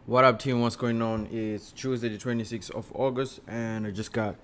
What up, team? What's going on? It's Tuesday, the 26th of August, and I just got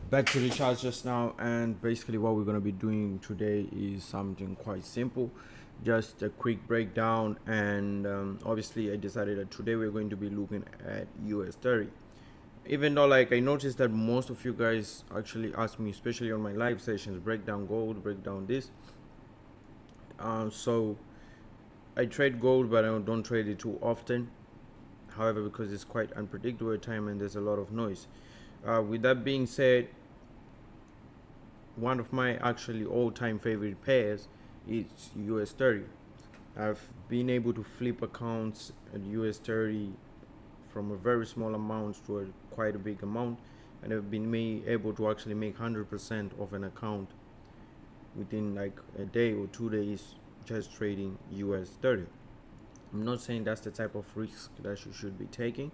back to the charts just now. And basically, what we're going to be doing today is something quite simple, just a quick breakdown. And obviously, I decided that today we're going to be looking at US30. Even though, like, I noticed that most of you guys actually ask me, especially on my live sessions, break down gold, break down this. So I trade gold, but I don't trade it too often. However, because it's quite unpredictable at time and there's a lot of noise. With that being said, one of my actually all-time favorite pairs is US30. I've been able to flip accounts at US30 from a very small amount to quite a big amount, and I've been able to actually make 100% of an account within like a day or 2 days just trading US30. I'm not saying that's the type of risk that you should be taking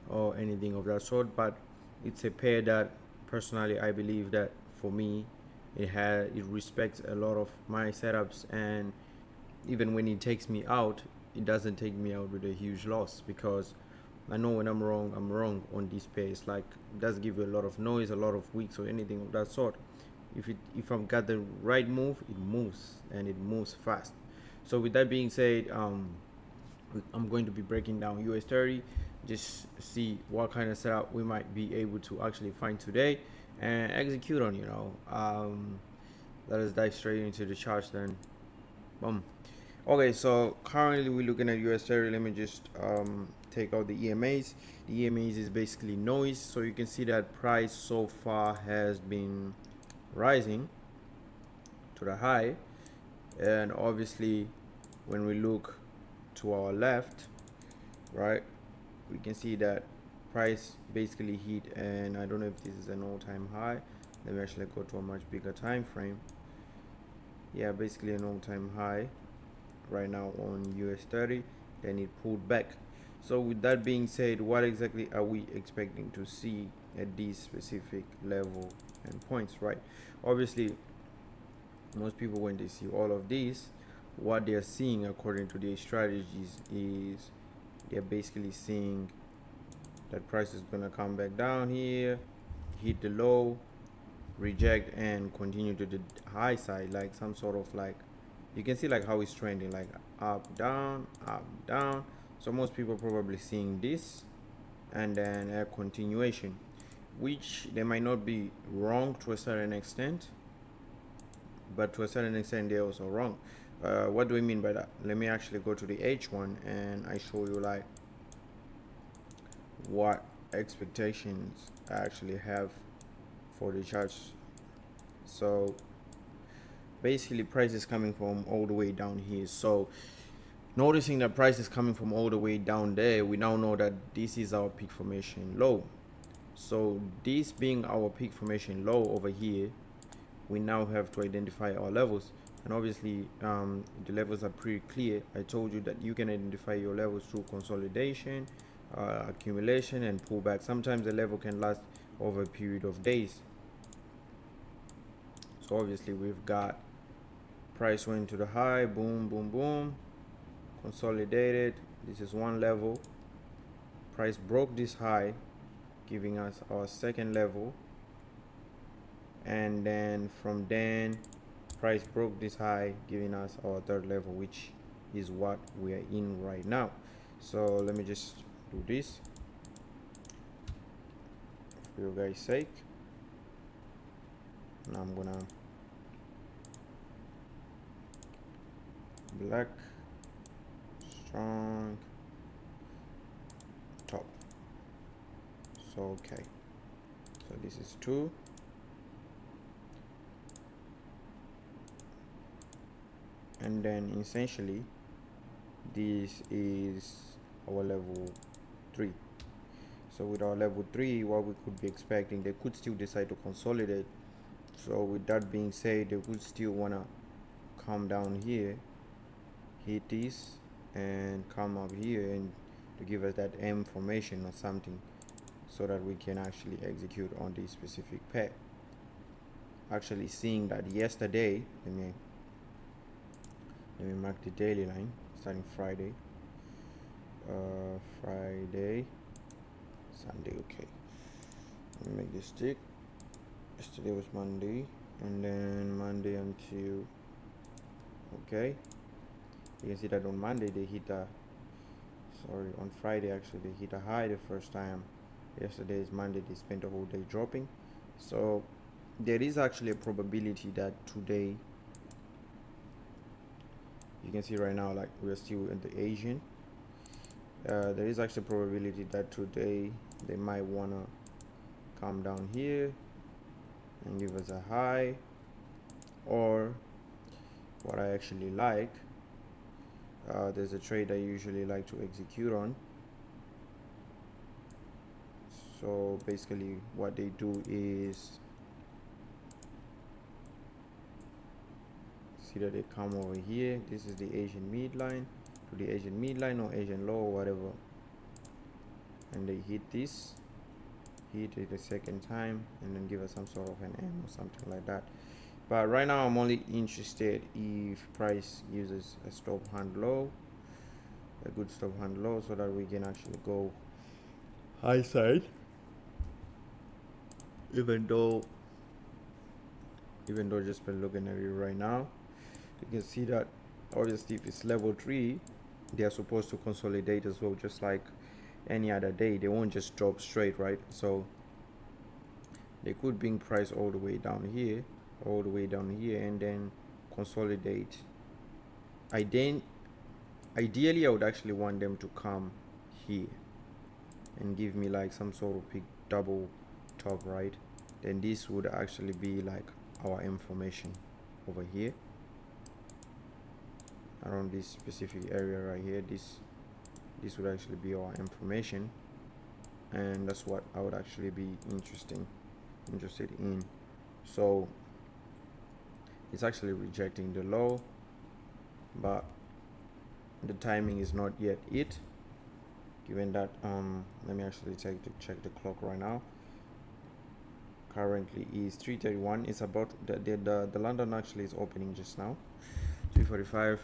or anything of that sort, but it's a pair that personally I believe that for me it respects a lot of my setups, and even when it takes me out, it doesn't take me out with a huge loss because I know when I'm wrong on this pair. It's like it does give you a lot of noise, a lot of wicks or anything of that sort. If I've got the right move, it moves and it moves fast. So with that being said, I'm going to be breaking down US30, just see what kind of setup we might be able to actually find today and execute on. Let us dive straight into the charts then. Boom. Okay, so currently we're looking at US30. Let me just take out the EMAs. The EMAs is basically noise, so you can see that price so far has been rising to the high, and obviously when we look to our left, right, we can see that price basically hit, and I don't know if this is an all-time high. Let me actually go to a much bigger time frame. Yeah, basically an all-time high right now on US30. Then it pulled back. So with that being said, what exactly are we expecting to see at these specific level and points, right? Obviously, most people, when they see all of these, what they're seeing according to their strategies is they're basically seeing that price is gonna come back down here, hit the low, reject, and continue to the high side, like some sort of, like, you can see like how it's trending, like up down up down. So most people probably seeing this and then a continuation, which they might not be wrong to a certain extent, but to a certain extent they're also wrong. What do we mean by that? Let me actually go to the H1 and I show you like what expectations I actually have for the charts. So basically price is coming from all the way down here. So noticing that price is coming from all the way down there, we now know that this is our peak formation low. So this being our peak formation low over here, we now have to identify our levels, and obviously the levels are pretty clear. I told you that you can identify your levels through consolidation, accumulation, and pullback. Sometimes the level can last over a period of days. So obviously we've got price went to the high, boom boom boom, consolidated. This is one level. Price broke this high, giving us our second level, and then from then price broke this high, giving us our third level, which is what we are in right now. So let me just do this for you guys sake. Now I'm gonna black, strong, top. So okay, so this is 2, and then essentially this is our level 3. So with our level 3, what we could be expecting, they could still decide to consolidate. So with that being said, they would still want to come down here, hit this, and come up here and to give us that M formation or something, so that we can actually execute on this specific pair. Actually seeing that yesterday, let me mark the daily line starting Friday. Friday, Sunday. Okay, let me make this stick. Yesterday was Monday, and then Monday until, okay, you can see that on Monday they hit a, sorry, on Friday actually they hit a high the first time. Yesterday is Monday, they spent the whole day dropping. So there is actually a probability that today, you can see right now, like we're still in the Asian, there is actually a probability that today they might want to come down here and give us a high, or what I actually like, there's a trade I usually like to execute on. So basically what they do is, see that they come over here, this is the Asian midline, to the Asian midline or Asian low or whatever, and they hit this, hit it a second time, and then give us some sort of an M or something like that. But right now I'm only interested if price uses a stop hand low, a good stop hand low, so that we can actually go high side, even though just been looking at it right now, you can see that obviously if it's level 3, they are supposed to consolidate as well, just like any other day. They won't just drop straight, right? So they could bring price all the way down here, and then consolidate. Ideally I would actually want them to come here and give me like some sort of big double top, right? Then this would actually be like our information over here around this specific area right here. This would actually be our information, and that's what I would actually be interested in. So it's actually rejecting the low, but the timing is not yet it, given that let me actually check the clock right now. Currently is 3:31. It's about the London actually is opening just now, 3:45,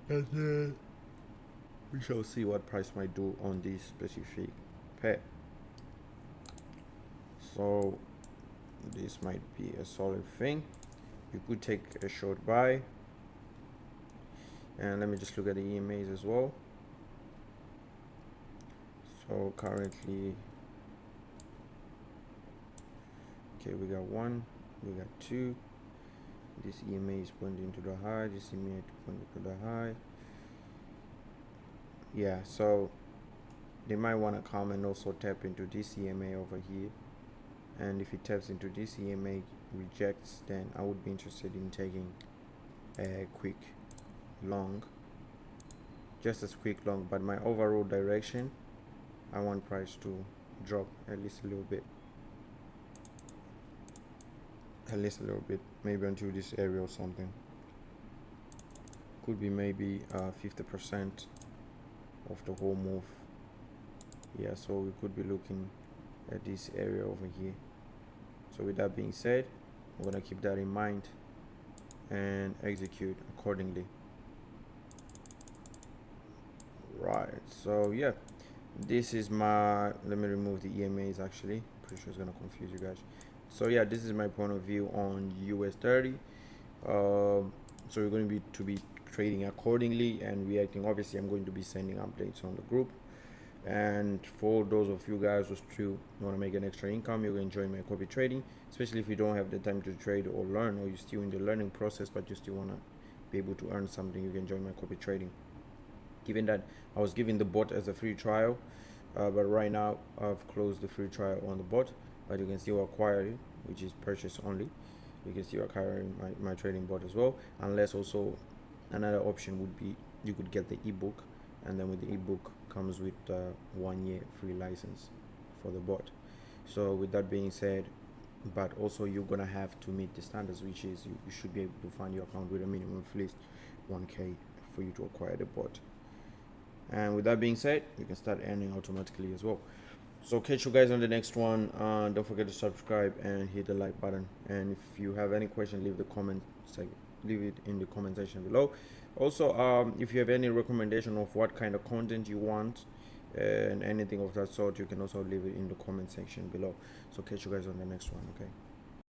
and then we shall see what price might do on this specific pair. So this might be a solid thing. You could take a short buy, and let me just look at the EMAs as well. So currently, okay, we got 1, we got 2. This EMA is pointing to the high, this EMA is pointing to the high. Yeah, so they might want to come and also tap into this EMA over here, and if it taps into this EMA, rejects, then I would be interested in taking a quick long, just as quick long. But my overall direction, I want price to drop at least a little bit, maybe until this area or something. Could be maybe 50% of the whole move. Yeah, so we could be looking at this area over here. So with that being said, I'm gonna keep that in mind and execute accordingly. Right, so yeah, this is my, let me remove the EMAs actually, pretty sure it's gonna confuse you guys. So yeah, this is my point of view on US30. So we're going to be trading accordingly and reacting. Obviously I'm going to be sending updates on the group, and for those of you guys who still want to make an extra income, you're going to enjoy my copy trading, especially if you don't have the time to trade or learn, or you're still in the learning process but you still want to be able to earn something. You can join my copy trading. Given that I was giving the bot as a free trial, but right now I've closed the free trial on the bot, but you can still acquire it, which is purchase only. You can still acquire my trading bot as well, unless also another option would be you could get the ebook, and then with the ebook comes with 1 year free license for the bot. So with that being said, but also you're gonna have to meet the standards, which is you should be able to fund your account with a minimum of at least 1k for you to acquire the bot. And with that being said, you can start earning automatically as well. So catch you guys on the next one. Don't forget to subscribe and hit the like button, and if you have any question, leave it in the comment section below. Also, if you have any recommendation of what kind of content you want and anything of that sort, you can also leave it in the comment section below. So catch you guys on the next one. Okay.